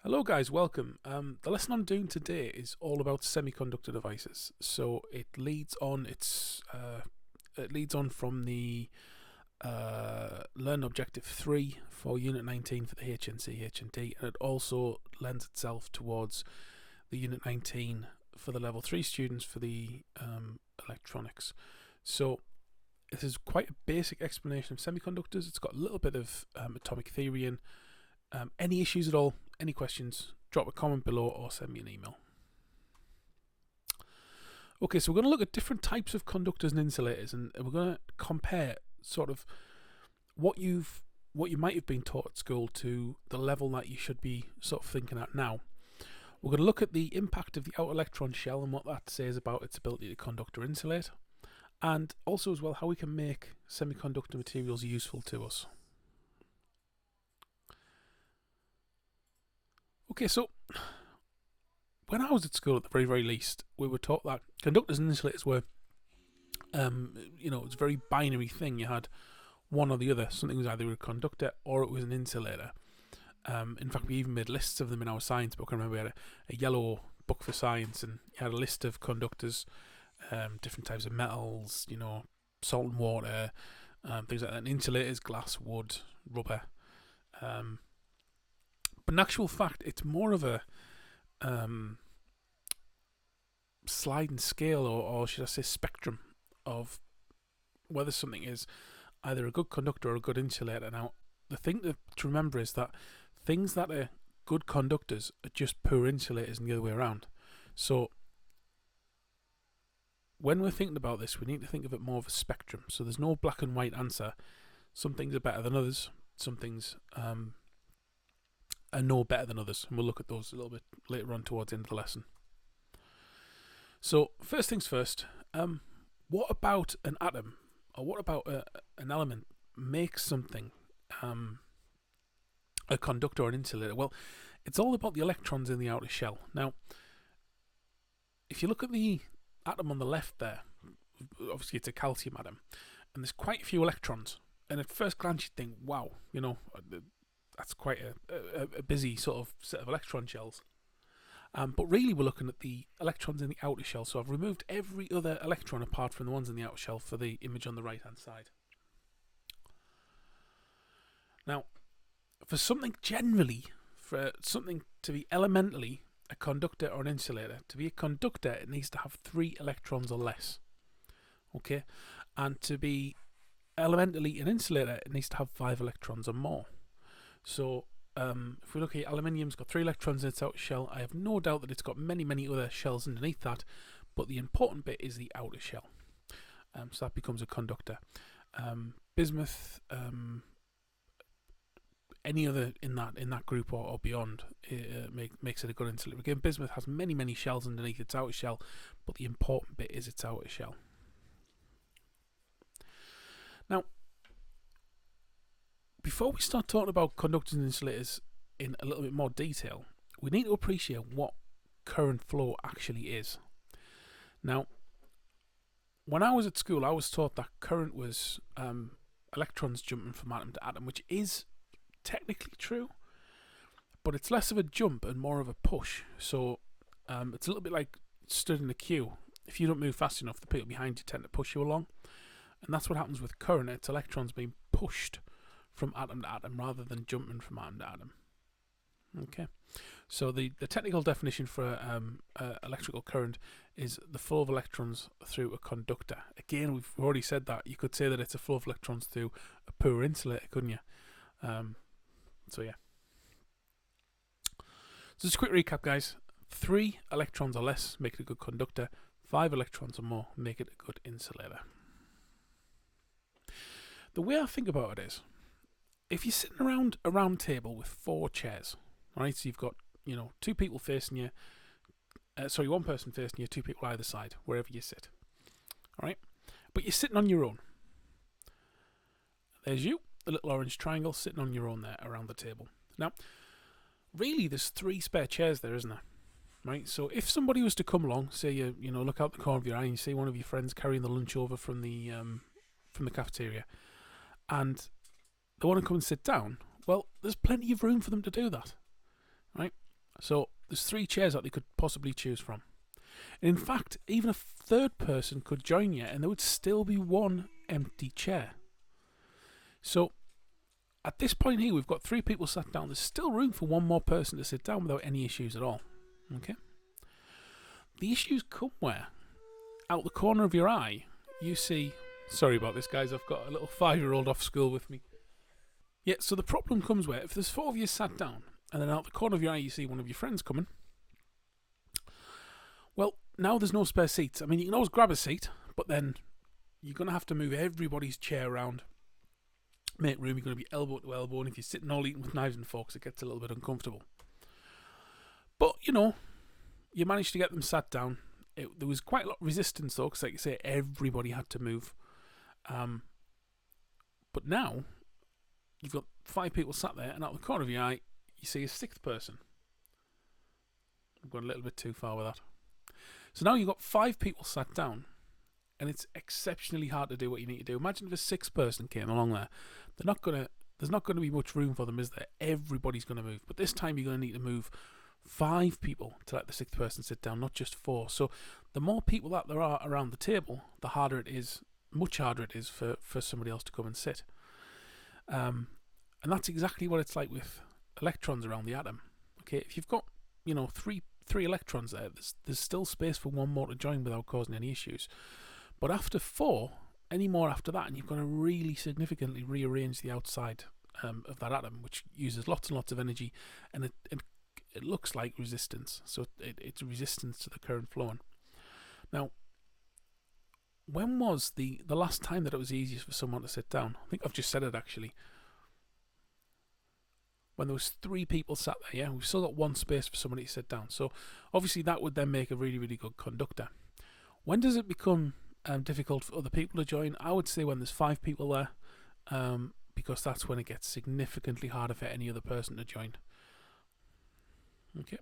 Hello guys, welcome. The lesson I'm doing today is all about semiconductor devices. So it leads on. It leads on from the Learn Objective 3 for Unit 19 for the HNC, HND, and it also lends itself towards the Unit 19 for the Level 3 students for the electronics. So this is quite a basic explanation of semiconductors. It's got a little bit of atomic theory in. Any issues at all, any questions, drop a comment below or send me an email. Okay, so we're going to look at different types of conductors and insulators, and we're going to compare sort of what you might have been taught at school to the level that you should be sort of thinking at now. We're going to look at the impact of the outer electron shell and what that says about its ability to conduct or insulate, and also as well how we can make semiconductor materials useful to us. Okay, so when I was at school, at the very least, we were taught that conductors and insulators were, it's a very binary thing. You had one or the other. Something was either a conductor or it was an insulator. In fact, we even made lists of them in our science book. I remember we had a yellow book for science, and you had a list of conductors, different types of metals, salt and water, things like that. And insulators, glass, wood, rubber. But in actual fact, it's more of a sliding scale, or should I say spectrum, of whether something is either a good conductor or a good insulator. Now, the thing to remember is that things that are good conductors are just poor insulators and the other way around. So when we're thinking about this, we need to think of it more of a spectrum. So there's no black and white answer. Some things are better than others. Some things are no better than others, and we'll look at those a little bit later on towards the end of the lesson. So first things first, what about an atom, or what about an element makes something a conductor or an insulator? Well, it's all about the electrons in the outer shell. Now, if you look at the atom on the left there, obviously it's a calcium atom, and there's quite a few electrons, and at first glance you'd think, wow, that's quite a busy sort of set of electron shells. But really we're looking at the electrons in the outer shell. So I've removed every other electron apart from the ones in the outer shell for the image on the right hand side. Now, for something to be elementally a conductor or an insulator, to be a conductor it needs to have 3 electrons or less. Okay? And to be elementally an insulator it needs to have 5 electrons or more. So if we look at aluminium's got 3 electrons in its outer shell. I have no doubt that it's got many other shells underneath that, but the important bit is the outer shell. So that becomes a conductor. Bismuth, any other in that group or beyond, makes it a good insulator. Again, bismuth has many shells underneath its outer shell, but the important bit is its outer shell. Now, before we start talking about conductors and insulators in a little bit more detail, we need to appreciate what current flow actually is. Now, when I was at school, I was taught that current was electrons jumping from atom to atom, which is technically true, but it's less of a jump and more of a push. So it's a little bit like stood in a queue. If you don't move fast enough, the people behind you tend to push you along, and that's what happens with current. It's electrons being pushed from atom to atom rather than jumping from atom to atom. Okay, so the technical definition for electrical current is the flow of electrons through a conductor. Again, we've already said that. You could say that it's a flow of electrons through a poor insulator, couldn't you? So yeah. So just a quick recap, guys. 3 electrons or less make it a good conductor. 5 electrons or more make it a good insulator. The way I think about it is, if you're sitting around a round table with 4 chairs, right? So you've got, 2 people facing you. 1 person facing you, 2 people either side, wherever you sit. All right? But you're sitting on your own. There's you, the little orange triangle, sitting on your own there around the table. Now, really, there's 3 spare chairs there, isn't there? Right? So if somebody was to come along, say you look out the corner of your eye and you see one of your friends carrying the lunch over from the cafeteria, and they want to come and sit down, well, there's plenty of room for them to do that, right? So there's 3 chairs that they could possibly choose from. And in fact, even a third person could join you and there would still be 1 empty chair. So at this point here, we've got 3 people sat down. There's still room for 1 more person to sit down without any issues at all. Okay? The issues come where, out the corner of your eye, you see... Sorry about this, guys. I've got a little 5-year-old off school with me. Yeah, so the problem comes where, if there's 4 of you sat down, and then out the corner of your eye you see one of your friends coming, well, now there's no spare seats. I mean, you can always grab a seat, but then you're going to have to move everybody's chair around, make room. You're going to be elbow to elbow, and if you're sitting all eating with knives and forks, it gets a little bit uncomfortable. But, you managed to get them sat down. There was quite a lot of resistance, though, because, like you say, everybody had to move. But now, you've got 5 people sat there, and out the corner of your eye, you see a 6th person. I've gone a little bit too far with that. So now you've got 5 people sat down, and it's exceptionally hard to do what you need to do. Imagine if a 6th person came along there. There's not going to be much room for them, is there? Everybody's going to move. But this time you're going to need to move 5 people to let the 6th person sit down, not just 4. So the more people that there are around the table, the harder it is, much harder it is for somebody else to come and sit. And that's exactly what it's like with electrons around the atom. Okay, if you've got, three electrons there, there's still space for 1 more to join without causing any issues. But after 4, any more after that, and you've got to really significantly rearrange the outside of that atom, which uses lots and lots of energy, and it looks like resistance. So it's resistance to the current flowing. Now, when was the last time that it was easiest for someone to sit down? I think I've just said it, actually. When there was 3 people sat there, yeah, we've still got 1 space for somebody to sit down. So obviously that would then make a really, really good conductor. When does it become difficult for other people to join? I would say when there's 5 people there, because that's when it gets significantly harder for any other person to join. Okay,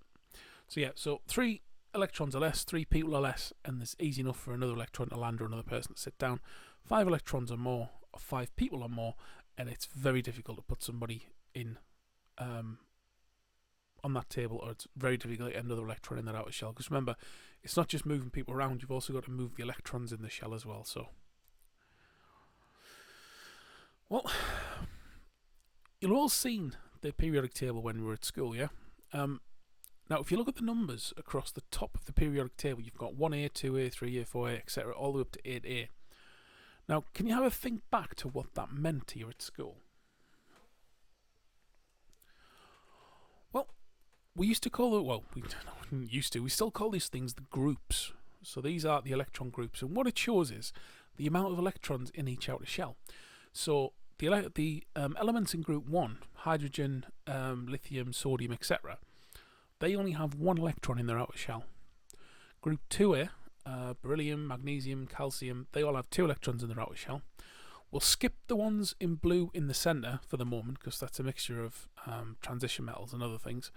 so yeah, so 3 electrons or less, 3 people or less, and it's easy enough for another electron to land or another person to sit down. 5 electrons or more, or 5 people or more, and it's very difficult to put somebody in on that table, or it's very difficult to get another electron in that outer shell. Because remember, it's not just moving people around, you've also got to move the electrons in the shell as well. So, well, you've all seen the periodic table when we were at school, yeah? Now, if you look at the numbers across the top of the periodic table, you've got 1A, 2A, 3A, 4A, etc., all the way up to 8A. Now, can you have a think back to what that meant to you at school? Well, we used to call it, we still call these things the groups. So these are the electron groups, and what it shows is the amount of electrons in each outer shell. So the elements in group 1, hydrogen, lithium, sodium, etc., they only have 1 electron in their outer shell. Group 2A, beryllium, magnesium, calcium, they all have 2 electrons in their outer shell. We'll skip the ones in blue in the centre for the moment, because that's a mixture of transition metals and other things.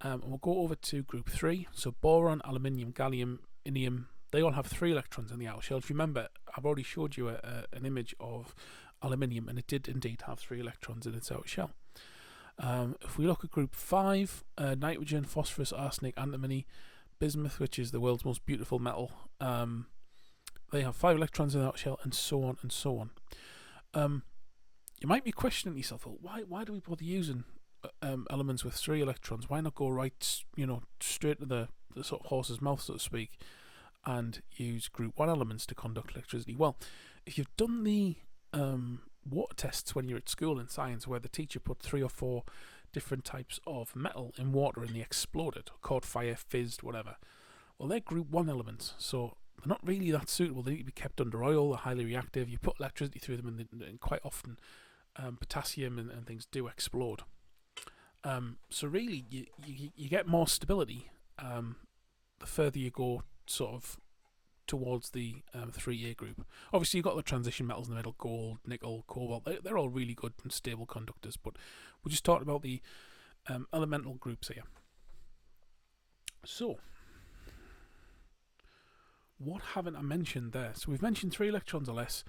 And we'll go over to group 3. So boron, aluminium, gallium, indium, they all have 3 electrons in the outer shell. If you remember, I've already showed you an image of aluminium, and it did indeed have 3 electrons in its outer shell. If we look at group 5, nitrogen, phosphorus, arsenic, antimony, bismuth, which is the world's most beautiful metal, they have 5 electrons in the outer shell, and so on and so on. You might be questioning yourself, well, why do we bother using elements with 3 electrons? Why not go right, straight to the sort of horse's mouth, so to speak, and use group 1 elements to conduct electricity? Well, if you've done the water tests when you're at school in science, where the teacher put 3 or 4 different types of metal in water and they exploded, caught fire, fizzed, whatever, well, they're group 1 elements, so they're not really that suitable. They need to be kept under oil, they're highly reactive, you put electricity through them, and quite often potassium and things do explode. So really, you get more stability the further you go sort of towards the 3A group. Obviously, you've got the transition metals in the middle, gold, nickel, cobalt. They're all really good and stable conductors, but we're just talking about the elemental groups here. So, what haven't I mentioned there? So we've mentioned 3 electrons or less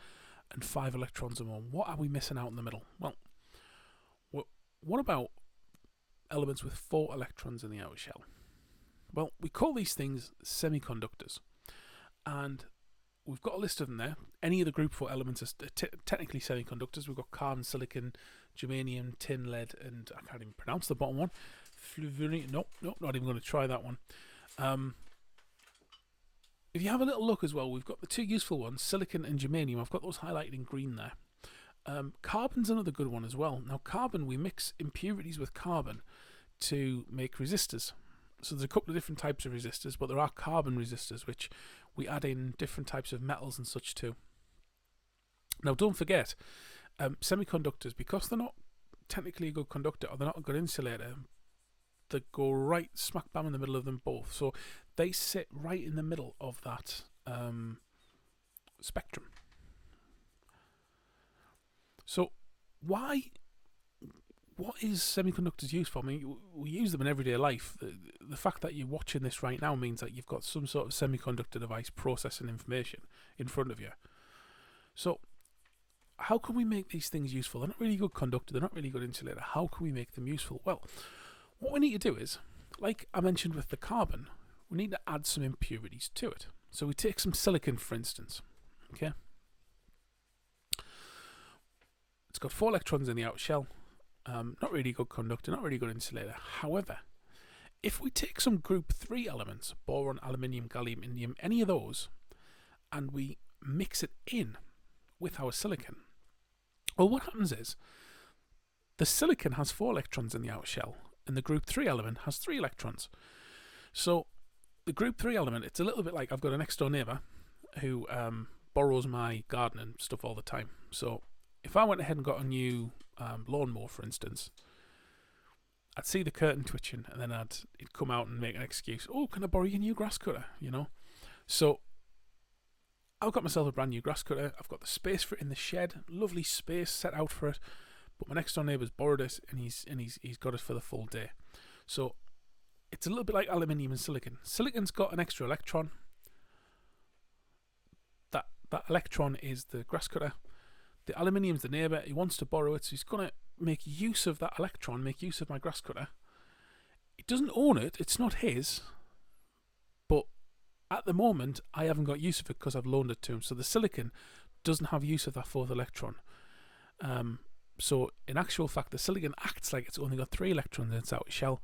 and 5 electrons or more. What are we missing out in the middle? Well, what about elements with 4 electrons in the outer shell. Well, we call these things semiconductors, and we've got a list of them there. Any of the group 4 elements are technically semiconductors. We've got carbon, silicon, germanium, tin, lead, and I can't even pronounce the bottom one. Nope, not even going to try that one. If you have a little look as well, we've got the 2 useful ones, silicon and germanium. I've got those highlighted in green there. Carbon's another good one as well. Now, carbon, we mix impurities with carbon to make resistors. So there's a couple of different types of resistors, but there are carbon resistors, which we add in different types of metals and such too. Now, don't forget, semiconductors, because they're not technically a good conductor or they're not a good insulator, they go right smack bam in the middle of them both. So they sit right in the middle of that spectrum. So what is semiconductors used for? I mean, we use them in everyday life. The fact that you're watching this right now means that you've got some sort of semiconductor device processing information in front of you. So how can we make these things useful? They're not really good conductor, they're not really good insulator. How can we make them useful? Well, what we need to do is, like I mentioned with the carbon, we need to add some impurities to it. So we take some silicon, for instance. Okay, it's got 4 electrons in the outer shell. Not really good conductor, not really good insulator. However, if we take some group 3 elements, boron, aluminium, gallium, indium, any of those, and we mix it in with our silicon, well, what happens is the silicon has 4 electrons in the outer shell, and the group 3 element has 3 electrons. So the group 3 element, it's a little bit like I've got a next door neighbour who borrows my garden and stuff all the time. So if I went ahead and got a new lawnmower, for instance, I'd see the curtain twitching, and then he'd come out and make an excuse. Oh, can I borrow your new grass cutter? You know. So I've got myself a brand new grass cutter. I've got the space for it in the shed. Lovely space set out for it. But my next door neighbour's borrowed it, and he's got it for the full day. So it's a little bit like aluminium and silicon. Silicon's got an extra electron. That electron is the grass cutter. The aluminium's the neighbour. He wants to borrow it, so he's going to make use of that electron, make use of my grass cutter. He doesn't own it. It's not his. But at the moment, I haven't got use of it because I've loaned it to him. So the silicon doesn't have use of that 4th electron. So in actual fact, the silicon acts like it's only got 3 electrons in its outer shell,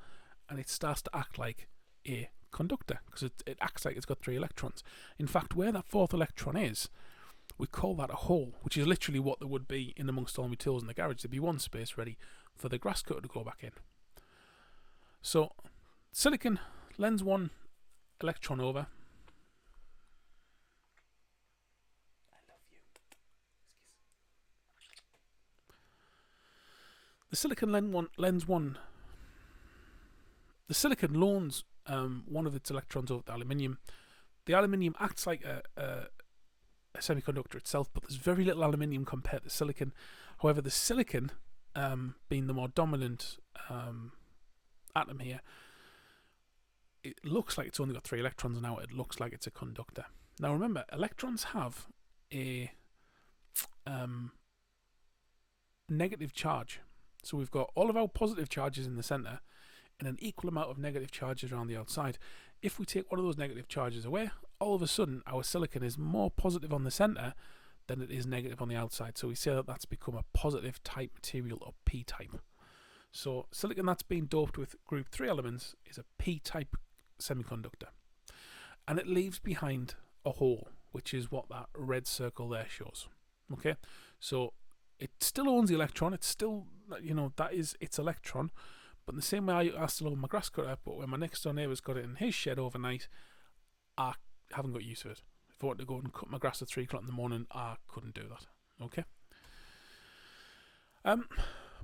and it starts to act like a conductor because it acts like it's got 3 electrons. In fact, where that 4th electron is, we call that a hole, which is literally what there would be in amongst all my tools in the garage. There'd be one space ready for the grass cutter to go back in. So silicon lends 1 electron over. The silicon lends one. The silicon loans 1 of its electrons over the aluminium. The aluminium acts like a semiconductor itself, but there's very little aluminium compared to silicon. However, the silicon, being the more dominant atom here, it looks like it's only got 3 electrons now. It looks like it's a conductor. Now remember, electrons have a negative charge. So we've got all of our positive charges in the centre and an equal amount of negative charges around the outside. If we take one of those negative charges away, all of a sudden our silicon is more positive on the centre than it is negative on the outside. So we say that that's become a positive type material, or p-type. So silicon that's been doped with group 3 elements is a p-type semiconductor. And it leaves behind a hole, which is what that red circle there shows. Okay, so it still owns the electron. It's still, that is its electron. But in the same way I still own my grass cutter, but when my next door neighbour's got it in his shed overnight, I haven't got use of it. If I wanted to go and cut my grass at 3 o'clock in the morning, I couldn't do that. Okay.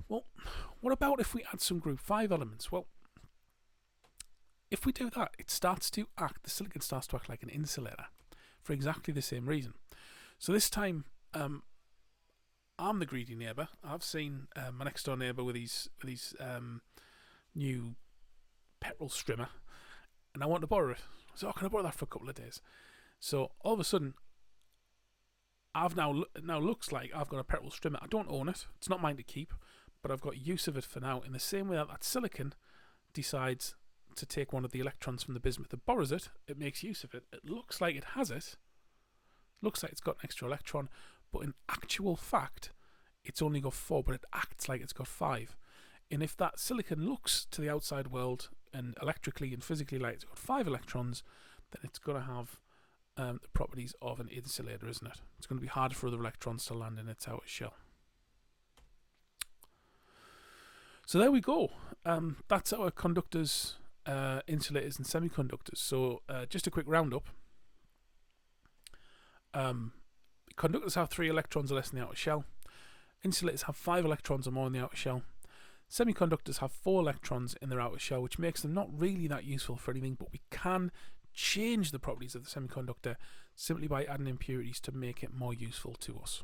Well, what about if we add some group 5 elements? Well, if we do that, the silicon starts to act like an insulator for exactly the same reason. So this time, I'm the greedy neighbour. I've seen my next door neighbour with his new petrol strimmer, and I want to borrow it. So can I borrow that for a couple of days? So all of a sudden, I've now looks like I've got a petrol strimmer. I don't own it. It's not mine to keep, but I've got use of it for now. In the same way that silicon decides to take one of the electrons from the bismuth and borrows it, it makes use of it. It looks like it has it, looks like it's got an extra electron, but in actual fact, it's only got 4, but it acts like it's got 5. And if that silicon looks to the outside world and electrically and physically like it's got 5 electrons, then it's going to have the properties of an insulator, isn't it? It's going to be harder for other electrons to land in its outer shell. So there we go. That's our conductors, insulators and semiconductors. So just a quick roundup. Conductors have 3 electrons or less in the outer shell. Insulators have 5 electrons or more in the outer shell. Semiconductors have 4 electrons in their outer shell, which makes them not really that useful for anything, but we can change the properties of the semiconductor simply by adding impurities to make it more useful to us.